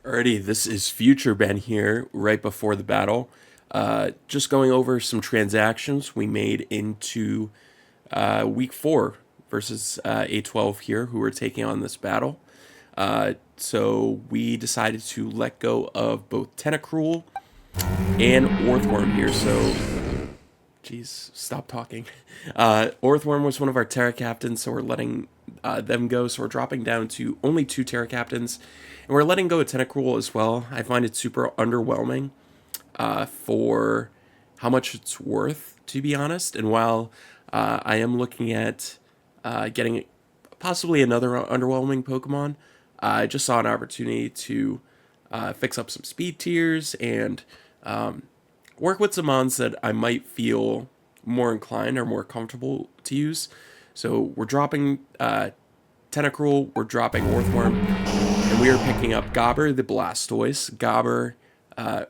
Alrighty, this is Future Ben here, right before the battle. Just going over some transactions we made into week 4 versus A12 here, who are taking on this battle. So we decided to let go of both Tentacruel and Orthworm here. So, jeez, stop talking. Orthworm was one of our Terra captains, so we're letting them go. So we're dropping down to only 2 Terra captains. And we're letting go of Tentacruel as well. I find it super underwhelming for how much it's worth, to be honest. And while I am looking at getting possibly another underwhelming Pokemon, I just saw an opportunity to fix up some speed tiers and work with some mons that I might feel more inclined or more comfortable to use. So we're dropping Tentacruel, we're dropping Orthworm, and we are picking up Gobber the Blastoise. Gobber,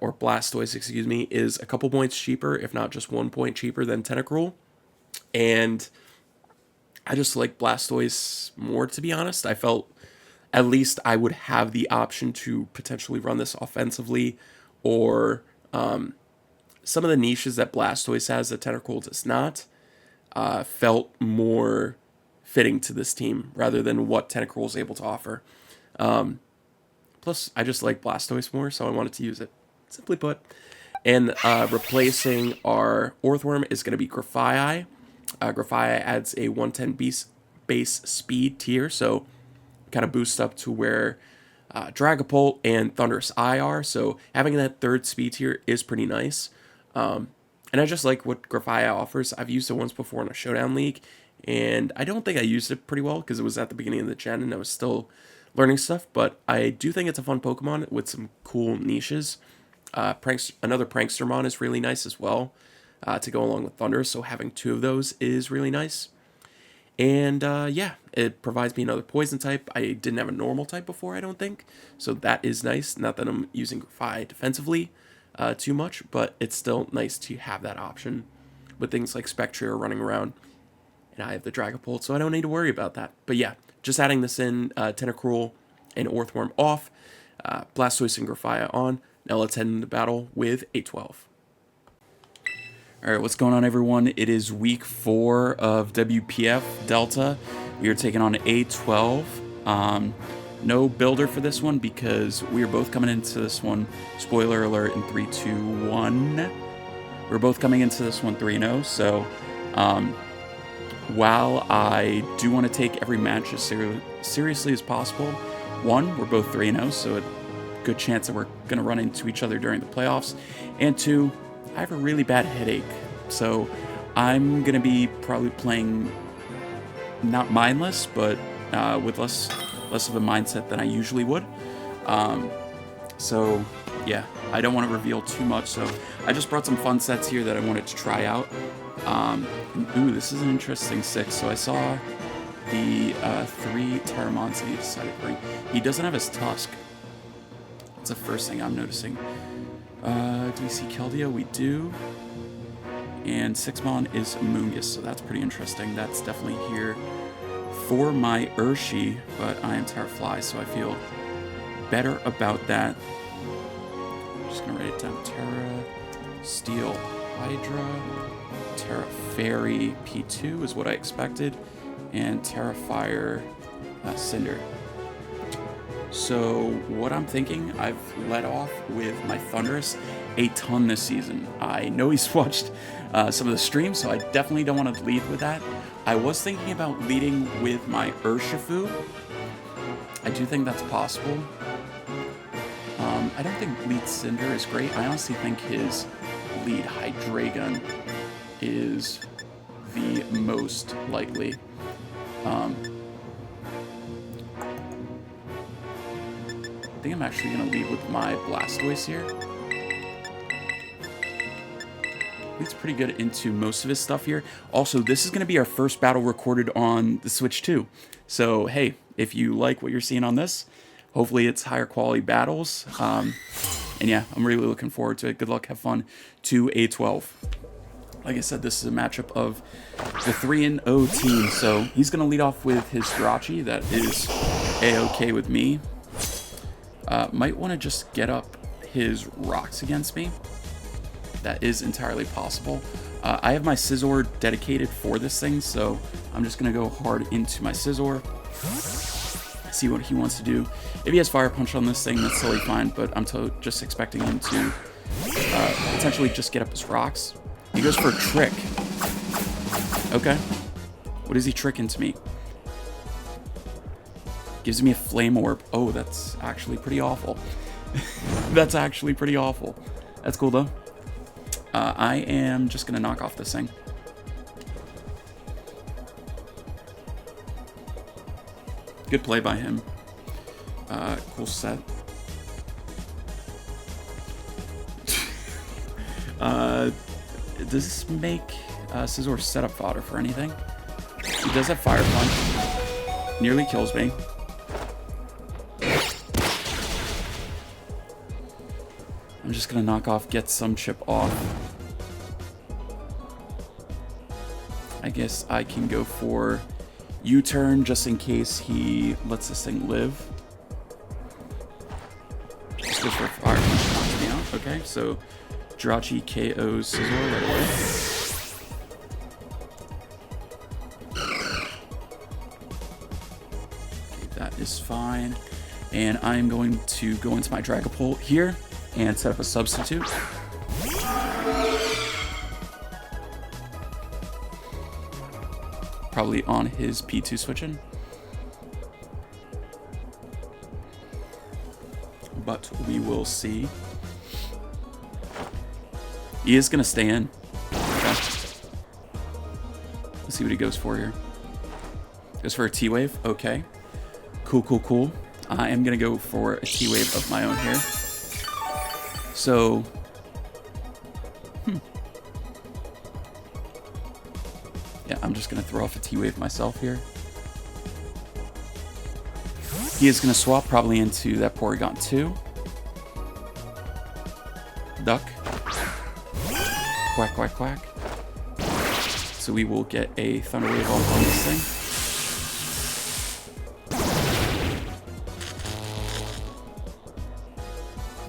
or Blastoise, excuse me, is a couple points cheaper, if not just 1 point cheaper than Tentacruel. And I just like Blastoise more, to be honest. I felt at least I would have the option to potentially run this offensively, or some of the niches that Blastoise has that Tentacruel does not, felt more fitting to this team rather than what Tentacruel is able to offer. Plus, I just like Blastoise more, so I wanted to use it, simply put. And replacing our Orthworm is going to be Grafaiai. Grafaiai adds a 110 base speed tier, so kind of boosts up to where Dragapult and Thunderous Eye are. So having that third speed tier is pretty nice. And I just like what Grafaiai offers. I've used it once before in a Showdown League, and I don't think I used it pretty well because it was at the beginning of the gen and I was still learning stuff, but I do think it's a fun Pokemon with some cool niches. Another Prankstermon is really nice as well to go along with Thunder, so having 2 of those is really nice. And yeah, it provides me another poison type. I didn't have a normal type before, I don't think, so that is nice. Not that I'm using Grafaiai defensively too much, but it's still nice to have that option with things like Spectria running around. And I have the Dragapult, so I don't need to worry about that. But yeah, just adding this in, Tentacruel and Orthworm off, Blastoise and Grafaiai on. Now let's head into battle with A12. Alright, what's going on, everyone? It is week 4 of WPF Delta. We are taking on A12. No builder for this one because we are both coming into this one, spoiler alert, in 3, 2, 1. We're both coming into this one 3-0, so while I do want to take every match as seriously as possible, 1, we're both 3-0, so a good chance that we're going to run into each other during the playoffs, and 2, I have a really bad headache, so I'm going to be probably playing not mindless, but with less of a mindset than I usually would. So yeah, I don't want to reveal too much, so I just brought some fun sets here that I wanted to try out. Ooh, this is an interesting 6. So I saw the 3 Terramons that he decided to bring. He doesn't have his Tusk. That's the first thing I'm noticing. Do we see Keldeo? We do. And 6mon is Moongus, so that's pretty interesting. That's definitely here for my Urshifu, but I am Terrafly, so I feel better about that. I'm just going to write it down. Terra, Steel, Hydra, Terra Fairy P2 is what I expected, and Terra Fire Cinder. So what I'm thinking, I've let off with my Thunderous a ton this season. I know he's watched some of the streams, so I definitely don't want to lead with that. I was thinking about leading with my URSHIFU. I do think that's possible. I don't think lead Cinder is great. I honestly think his lead Hydreigon is the most likely. I think I'm actually going to lead with my Blastoise here. It's pretty good into most of his stuff here. Also, this is going to be our first battle recorded on the Switch 2. So, hey, if you like what you're seeing on this, hopefully it's higher quality battles. And yeah, I'm really looking forward to it. Good luck, have fun to A12. Like I said, this is a matchup of the 3-0 team. So he's going to lead off with his Jirachi. That is A-okay with me. Might want to just get up his rocks against me. That is entirely possible. I have my Scizor dedicated for this thing, so I'm just going to go hard into my Scizor. See what he wants to do. If he has Fire Punch on this thing, that's totally fine, but I'm just expecting him to potentially just get up his rocks. He goes for a trick. Okay. What is he tricking to me? Gives me a Flame Orb. Oh, that's actually pretty awful. That's actually pretty awful. That's cool, though. I am just going to knock off this thing. Good play by him. Cool set. Does this make Scizor setup fodder for anything? He does have Fire Punch. Nearly kills me. I'm just gonna knock off, get some chip off. I guess I can go for U-turn just in case he lets this thing live. Just goes for a Fire Punch, knocks me out. Okay, so Jirachi KOs Scizor right away. Okay, that is fine. And I'm going to go into my Dragapult here and set up a substitute. Probably on his P2 switching. But we will see. He is going to stay in. Okay. Let's see what he goes for here. Goes for a T-Wave. Okay. Cool, cool, cool. I am going to go for a T-Wave of my own here. So, yeah, I'm just going to throw off a T-Wave myself here. He is going to swap probably into that Porygon 2. Duck. Quack, quack, quack. So we will get a Thunder Wave on this thing.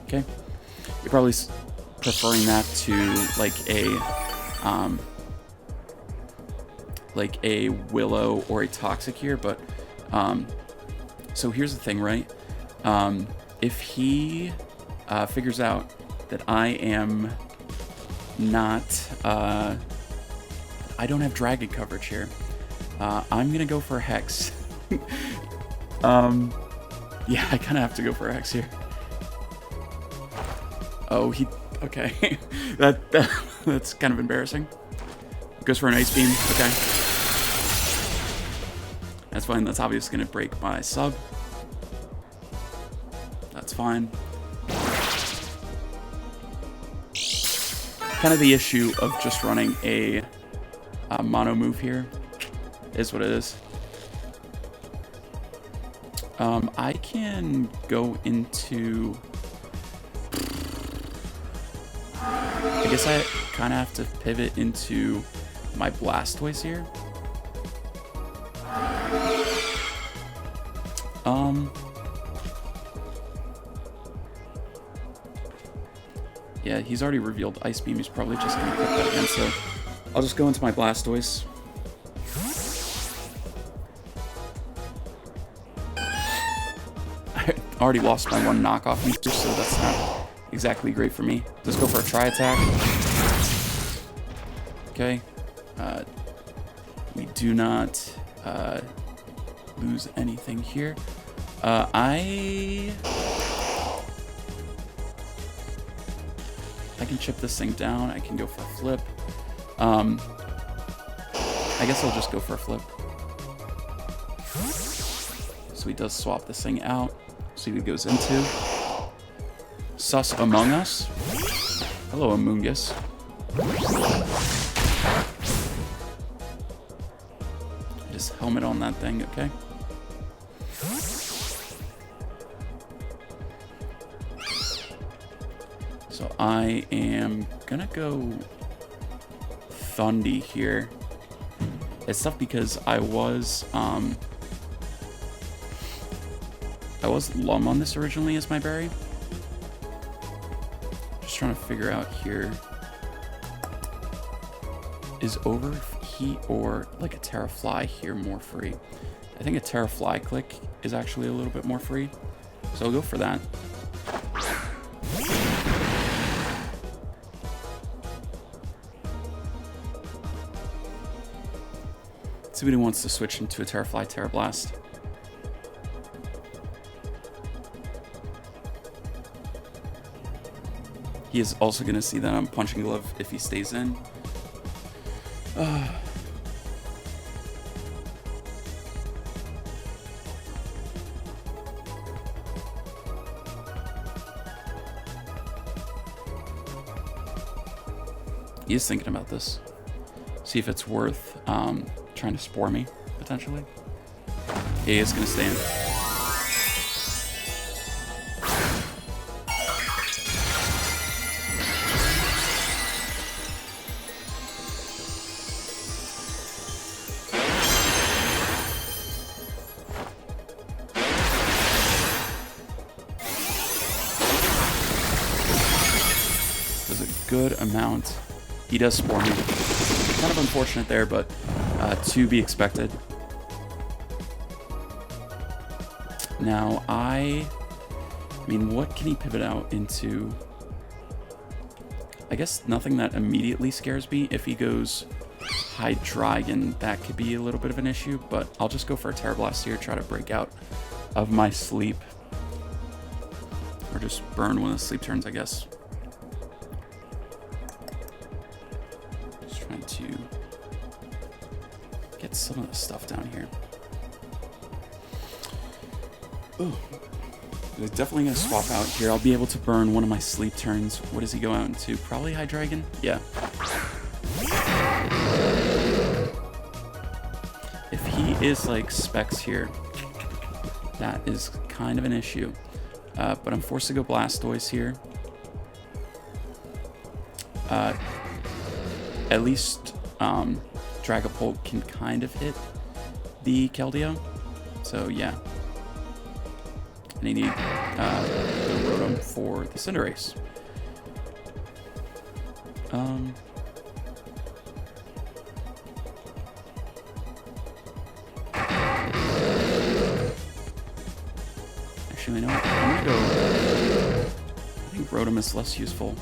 Okay. You're probably preferring that to like a Willow or a Toxic here, but so here's the thing, right? If he figures out that I am not I don't have Dragon coverage here, I'm gonna go for a Hex. Yeah, I kind of have to go for a Hex here. Oh, okay. That's kind of embarrassing. Goes for an Ice Beam. Okay. That's fine. That's obviously going to break my sub. That's fine. Kind of the issue of just running a mono move here is what it is. I can go into... I guess I kind of have to pivot into my Blastoise here. Yeah, he's already revealed Ice Beam. He's probably just going to put that again, so I'll just go into my Blastoise. I already lost my one knockoff user, so that's not exactly great for me. Let's go for a Tri Attack. Okay. We do not lose anything here. I can chip this thing down. I can go for a flip. I guess I'll just go for a flip. So he does swap this thing out. See what he goes into. Sus Among Us. Hello, Amoongus. Just helmet on that thing, okay? So I am gonna go Thundy here. It's tough because I was I was Lum on this originally as my berry. Just trying to figure out here. Is Overheat or like a Tera Fly here more free? I think a Tera Fly click is actually a little bit more free. So I'll go for that. See what he wants to switch into a Tera Fly, Tera Blast. He is also going to see that I'm Punching Glove if he stays in. He is thinking about this. See if it's worth trying to spore me, potentially. He is going to stay in. Does a good amount. He does spore me. Kind of unfortunate there, but to be expected. Now, I mean, what can he pivot out into? I guess nothing that immediately scares me. If he goes Hydreigon, that could be a little bit of an issue, but I'll just go for a Tera Blast here, try to break out of my sleep. Or just burn one of the sleep turns, I guess. Just trying to get some of the stuff down here. Ooh. Definitely going to swap out here. I'll be able to burn one of my sleep turns. What does he go out into? Probably Hydreigon? Yeah. If he is like Specs here, that is kind of an issue. But I'm forced to go Blastoise here. At least Dragapult can kind of hit the Keldeo. So yeah. And I need the Rotom for the Cinderace. Actually, you know what? I'm gonna go. I think Rotom is less useful.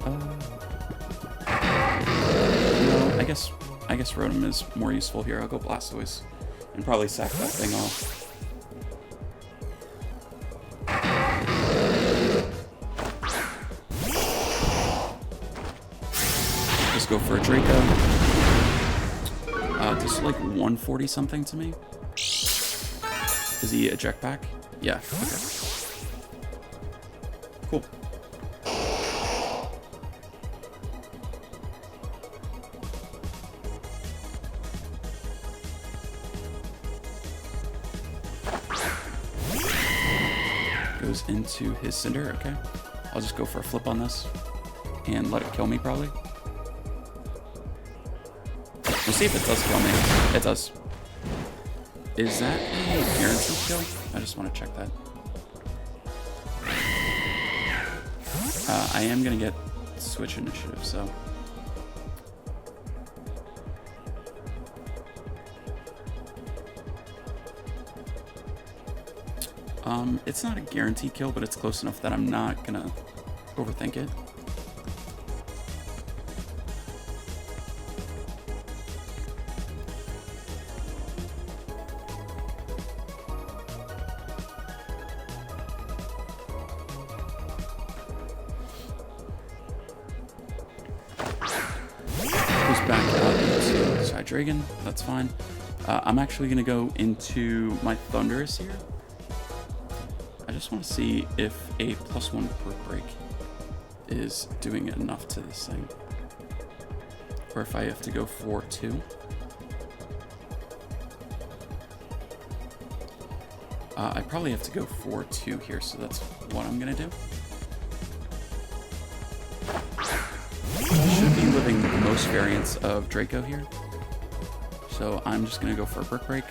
No, I guess Rotom is more useful here. I'll go Blastoise and probably sack that thing off. Go for a Draco. This is like 140 something to me. Is he eject back? Yeah. Okay. Cool. Goes into his Cinder. Okay. I'll just go for a flip on this and let it kill me probably. We'll see if it does kill me. It does. Is that a guaranteed kill? I just want to check that. I am going to get switch initiative, so. It's not a guaranteed kill, but it's close enough that I'm not going to overthink it. Dragon, that's fine. I'm actually going to go into my Thundurus here. I just want to see if a +1 Brick Break is doing enough to this thing. Or if I have to go 4-2. I probably have to go 4-2 here, so that's what I'm going to do. Should be living the most variants of Draco here. So I'm just going to go for a Brick Break.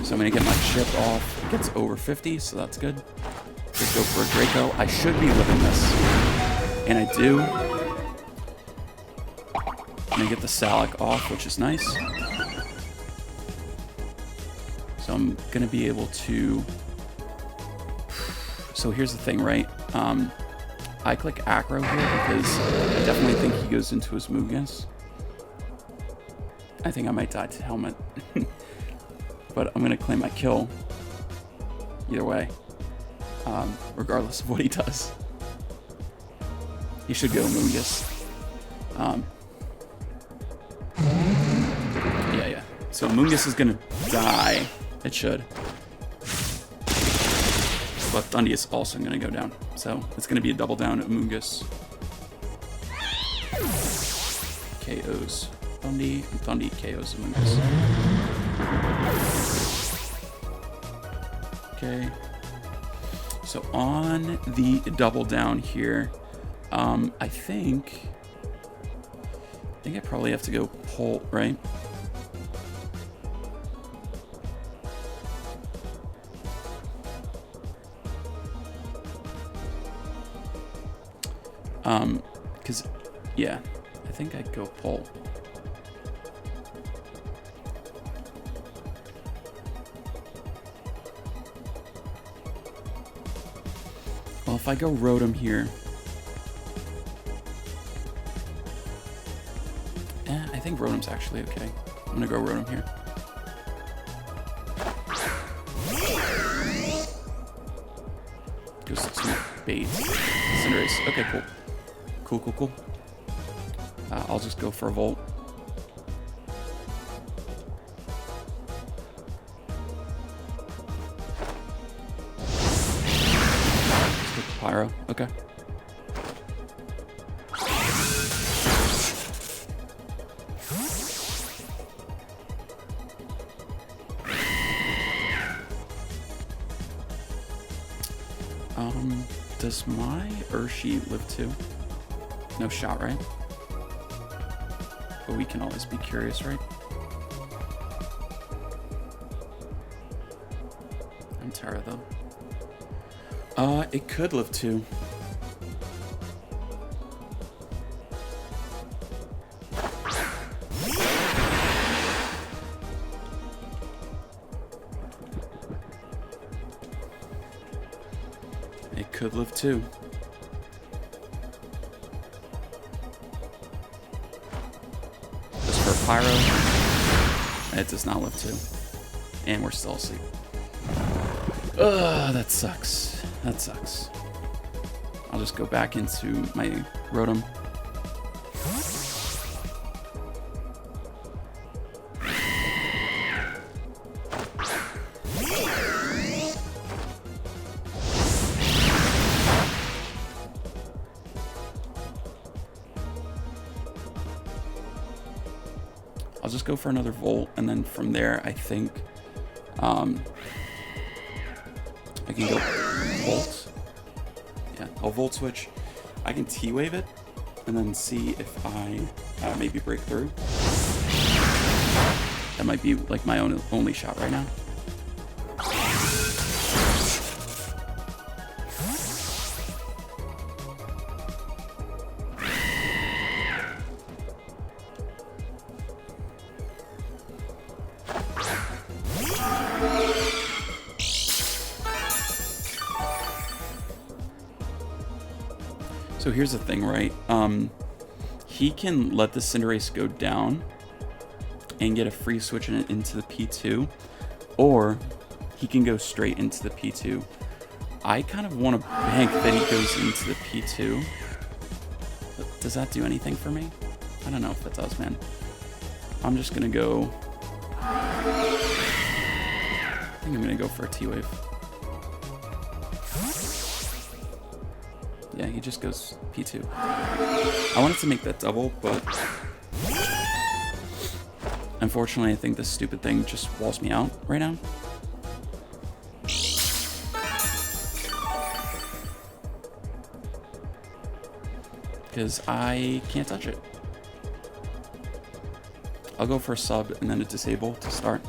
So I'm going to get my chip off. It gets over 50, so that's good. Just go for a Draco. I should be living this. And I do. I'm going to get the Salic off, which is nice. So I'm going to be able to... So here's the thing, right? I click Acro here because I definitely think he goes into his Mugus. I think I might die to Helmet. But I'm going to claim my kill. Either way. Regardless of what he does. He should go Mugus. Yeah. So Mungus is going to die. It should. But Thundy is also going to go down. So it's going to be a double down at Mungus. KOs Thundy, and Thundy KOs Mungus. Okay. So on the double down here, I think I probably have to go Polt, right? Because, yeah, I think I'd go Polt. Well, if I go Rotom here, I think Rotom's actually okay. I'm gonna go Rotom here. Goes to bait. Cinderace. Okay, cool. Cool. I'll just go for a Volt. Let's go for Pyro. Okay. Does my URSHIFU live too? No shot, right? But we can always be curious, right? I'm Tera though. It could live too. It could live too. Just for Pyro. It does not live too. And we're still asleep. Ugh, that sucks. That sucks. I'll just go back into my Rotom. I'll just go for another Volt, and then from there, I think I can go Volt. Yeah, I'll Volt Switch. I can T-Wave it, and then see if I maybe break through. That might be like my only shot right now. So here's the thing, right? He can let the Cinderace go down and get a free switch into the P2, or he can go straight into the P2. I kind of want to bank that he goes into the P2. But does that do anything for me? I don't know if that does, man. I'm just going to go... I think I'm going to go for a T-Wave. Yeah, he just goes P2. I wanted to make that double, but unfortunately I think this stupid thing just walls me out right now. Because I can't touch it. I'll go for a sub and then a disable to start.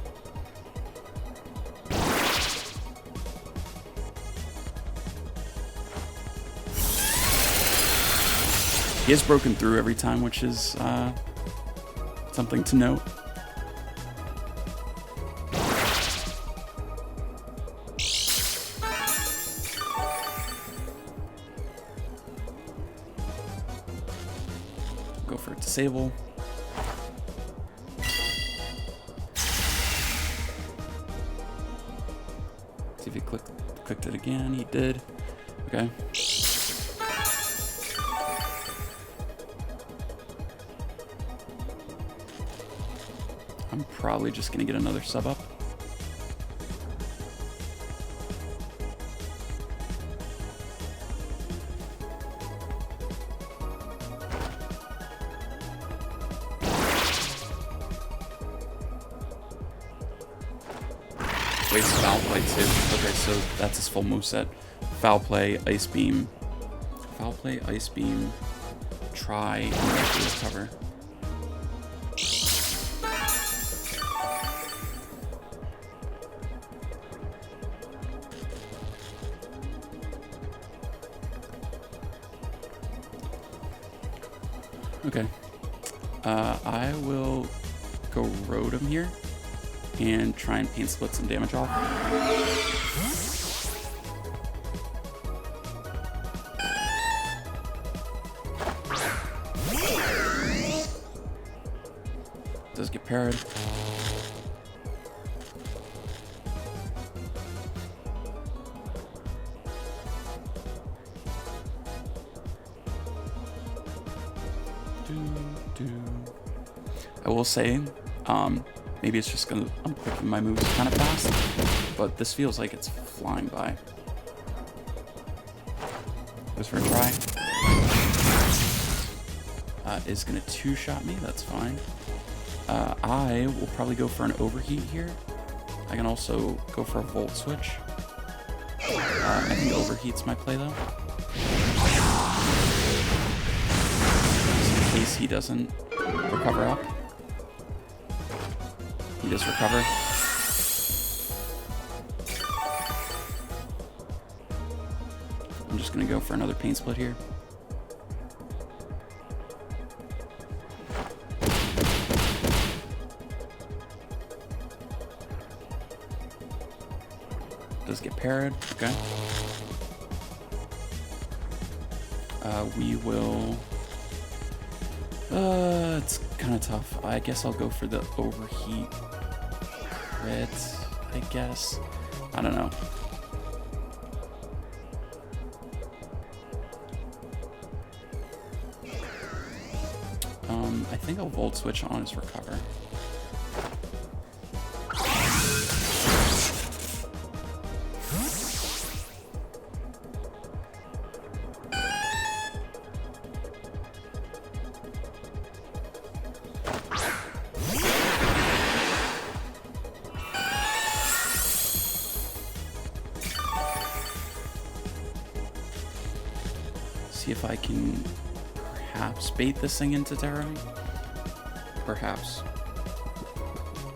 He has broken through every time, which is something to note. Go for a disable. See if he clicked it again. He did. Okay. I'm probably just gonna get another sub up. Wait, foul play too. Okay, so that's his full moveset. Foul play, ice beam. Foul play, ice beam. Try and recover. Okay. I will go road him here and try and paint split some damage off. Does get parried. I will say, maybe it's just gonna, I'm clicking my moves kind of fast, but this feels like it's flying by. Goes for a try. Is gonna two-shot me, that's fine. I will probably go for an overheat here. I can also go for a volt switch. I think overheat's my play though. Just in case he doesn't recover up. He does recover. I'm just gonna go for another paint split here. Does get parried, okay. We will... it's kind of tough. I guess I'll go for the overheat crit, I guess. I don't know. I think I'll volt switch on his recover. See if I can perhaps bait this thing into tera. Perhaps.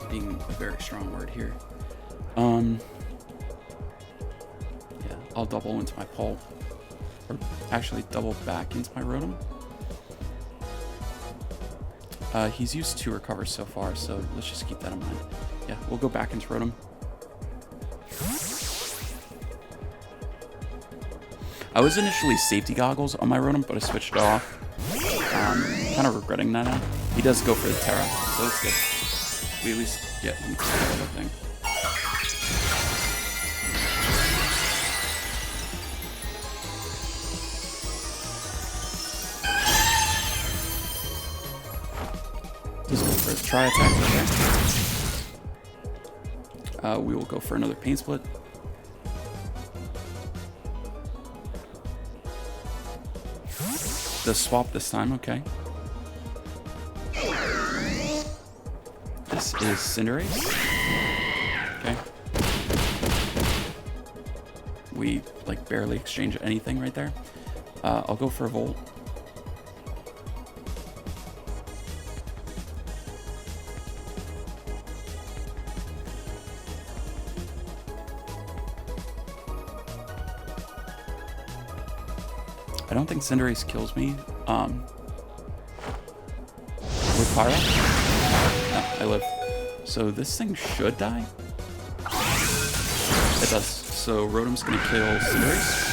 Being a very strong word here. Yeah, I'll double into my pole. Or actually double back into my rotom. He's used 2 recovers so far, so let's just keep that in mind. Yeah, we'll go back into rotom. I was initially safety goggles on my rotom, but I switched it off. Kind of regretting that now. He does go for the tera, so that's good. We at least get him to the other thing. Just go for a try attack right there. We will go for another paint split. The swap this time, okay. This is Cinderace. Okay. We like barely exchange anything right there. I'll go for a volt. I don't think Cinderace kills me. Pyro. No, I live. So this thing should die. It does. So Rotom's gonna kill Cinderace.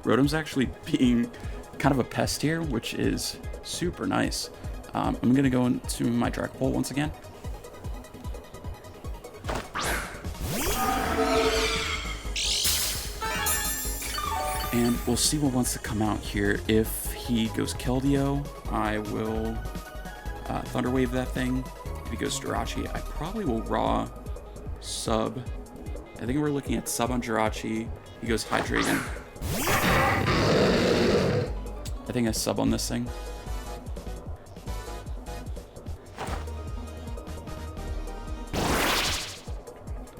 Rotom's actually being kind of a pest here, which is super nice. I'm gonna go into my Dragapult once again. And we'll see what wants to come out here. If he goes Keldeo, I will Thunder Wave that thing. If he goes Jirachi, I probably will Raw Sub. I think we're looking at Sub on Jirachi. He goes Hydreigon. I think I Sub on this thing.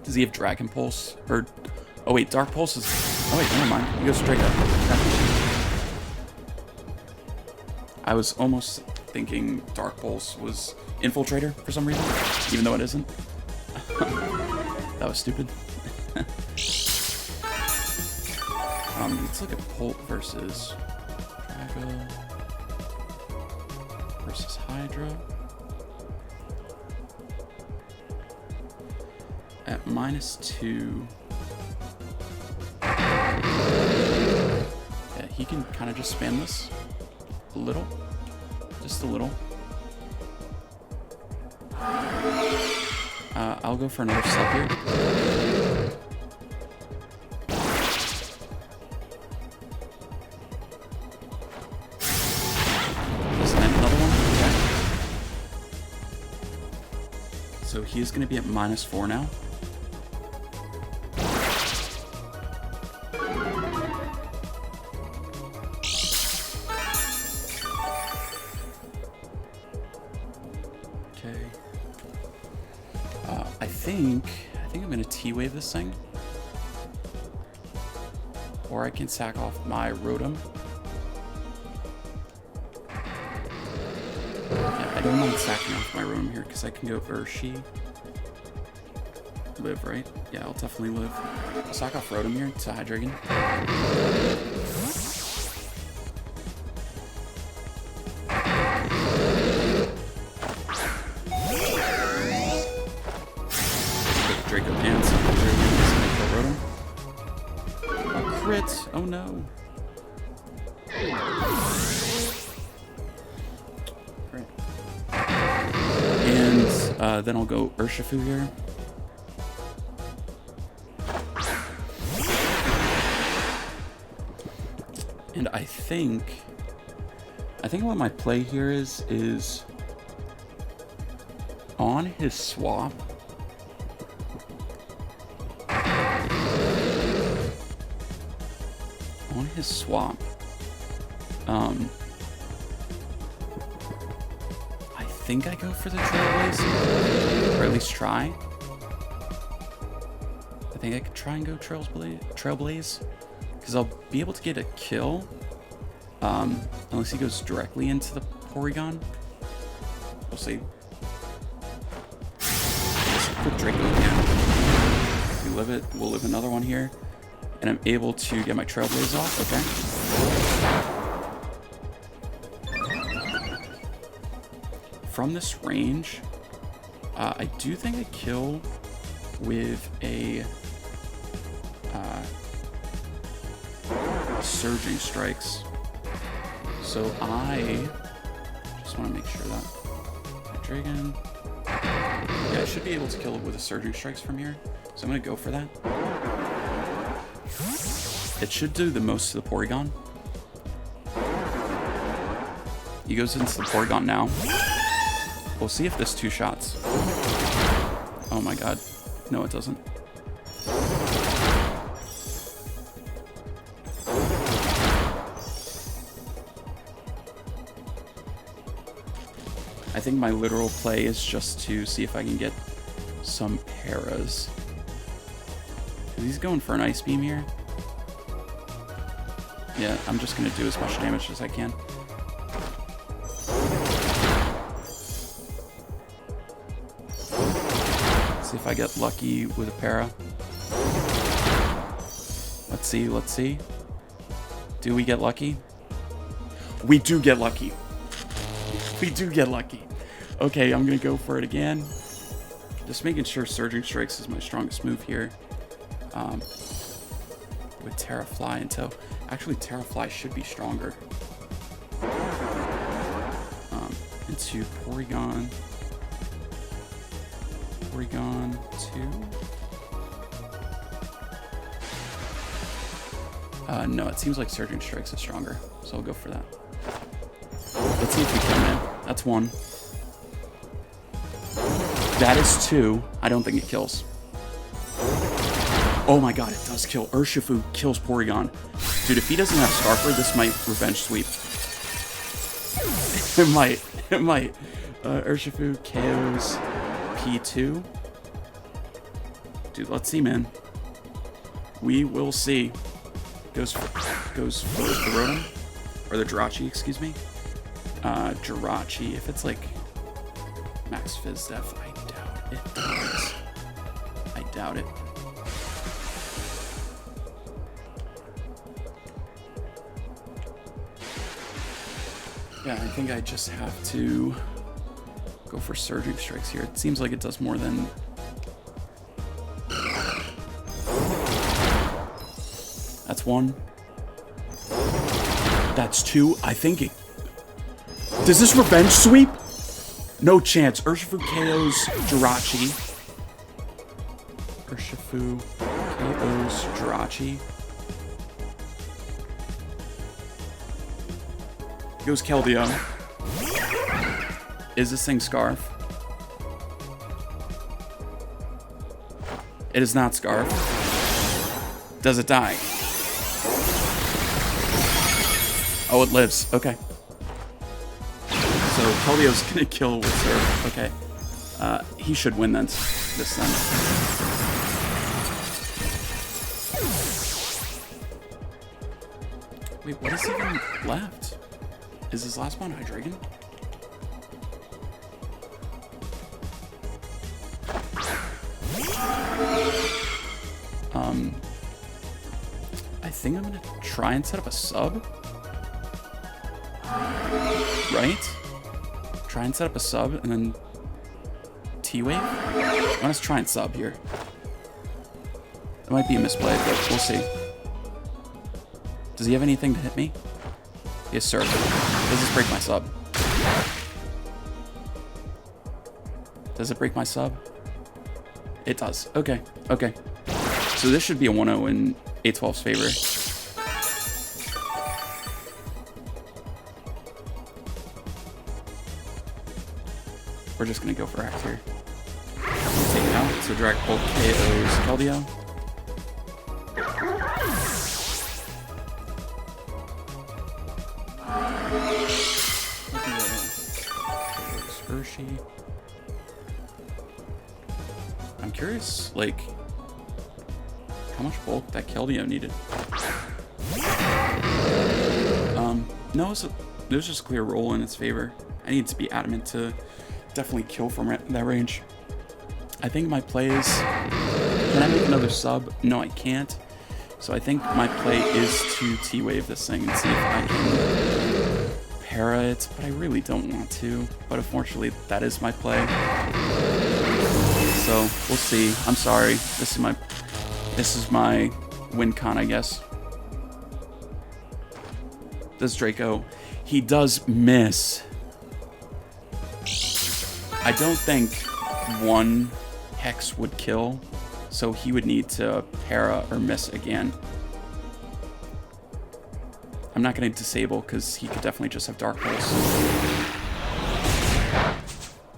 Does he have Dragon Pulse? Or, oh wait, Dark Pulse is... Oh wait, never mind. He goes straight up. I was almost thinking Dark Pulse was Infiltrator for some reason, even though it isn't. That was stupid. Let's look at Pult versus Drago versus Hydra. At -2. Yeah, he can kind of just spam this a little. Just a little. I'll go for another sub here. So he is going to be at -4 now. Okay. I think I'm going to T-Wave this thing. Or I can sack off my Rotom. I don't mind sacking off my Rotom here because I can go URSHIFU. Live, right? Yeah, I'll definitely live. I'll sack off Rotom here to Hydreigon. Draco Dance. Hydreigon is going to kill Rotom. A crit! Oh no. Then I'll go URSHIFU here. And I think what my play here is on his swap. I think I go for the Trailblaze here, or at least try. I think I could try and go Trailblaze, because I'll be able to get a kill, unless he goes directly into the Porygon. We'll see. Just quick Draco again. We live it. We'll live another one here, and I'm able to get my Trailblaze off. Okay. From this range, I do think I kill with a Surging Strikes. So I just want to make sure that Dragon. Yeah, I should be able to kill it with a Surging Strikes from here. So I'm going to go for that. It should do the most to the Porygon. He goes into the Porygon now. We'll see if this 2 shots. Oh my god. No, it doesn't. I think my literal play is just to see if I can get some paras. He's going for an Ice Beam here. Yeah, I'm just going to do as much damage as I can. See if I get lucky with a para. Let's see. Do we get lucky? We do get lucky. We do get lucky. Okay, I'm gonna go for it again. Just making sure Surging Strikes is my strongest move here. With Tera Fly in tow. Actually, Tera Fly should be stronger. Into Porygon. Porygon 2. No, it seems like Surging Strikes is stronger, so I'll go for that. Let's see if we kill him. That's 1. That is 2. I don't think it kills. Oh my god, it does kill. URSHIFU kills Porygon. Dude, if he doesn't have Scarfer, this might revenge sweep. It might. It might. URSHIFU KOs P2. Dude, let's see, man. We will see. Goes for the Rotom. Or the Jirachi, excuse me. Jirachi, if it's like Max Fizz Def, I doubt it does. I doubt it. Yeah, I think I just have to go for Surging Strikes here. It seems like it does more than... That's 1. That's 2. I think it... Does this revenge sweep? No chance. URSHIFU KOs Jirachi. URSHIFU KOs Jirachi. Goes Keldeo. Is this thing Scarf? It is not Scarf. Does it die? Oh, it lives. Okay. So Keldeo's gonna kill with Surf. Okay. He should win then. This then. Wait, what is even left? Is his last one Hydreigon? I think I'm gonna try and set up a sub. Right? Try and set up a sub and then T-Wave? I want to try and sub here. It might be a misplay, but we'll see. Does he have anything to hit me? Yes, sir. Does this break my sub? Does it break my sub? It does. Okay. Okay. So this should be a 1-0 in A12's favor. We're just going to go for Act here. Take it out. So Direct Bolt KOs Keldeo. Urshi. I'm curious, like, how much bulk that Keldeo needed. No, it was just a clear roll in its favor. I need to be adamant to definitely kill from that range. I think my play is... Can I make another sub? No, I can't. So I think my play is to T-Wave this thing and see if I can para it, but I really don't want to. But unfortunately, that is my play. So we'll see. I'm sorry. This is my win con, I guess. Does Draco? He does miss. I don't think one Hex would kill, so he would need to para or miss again. I'm not going to disable because he could definitely just have Dark Pulse.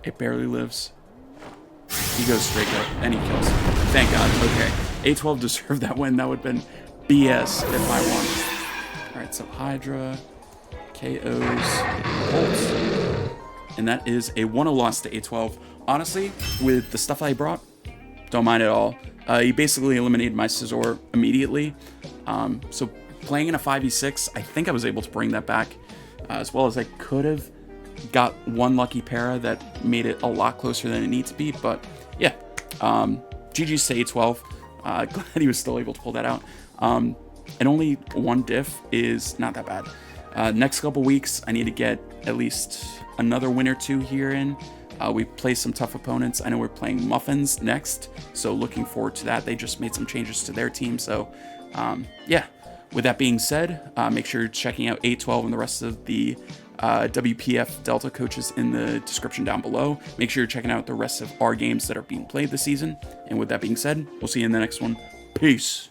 It barely lives. He goes straight up and he kills. Thank God. Okay. A12 deserved that win. That would have been BS if I won. Alright, so Hydra, KOs, Bolts. And that is a 1-0 loss to A12. Honestly, with the stuff I brought, don't mind at all. He basically eliminated my Scizor immediately. So playing in a 5v6, I think I was able to bring that back as well as I could have. Got one lucky para that made it a lot closer than it needs to be. But yeah, GG's to A12. Glad he was still able to pull that out. And only 1 diff is not that bad. Next couple weeks, I need to get at least another win or 2 here in. We play some tough opponents. I know we're playing Muffins next, so looking forward to that. They just made some changes to their team, so yeah. With that being said, make sure you're checking out 812 and the rest of the WPF Delta coaches in the description down below. Make sure you're checking out the rest of our games that are being played this season. And with that being said, we'll see you in the next one. Peace.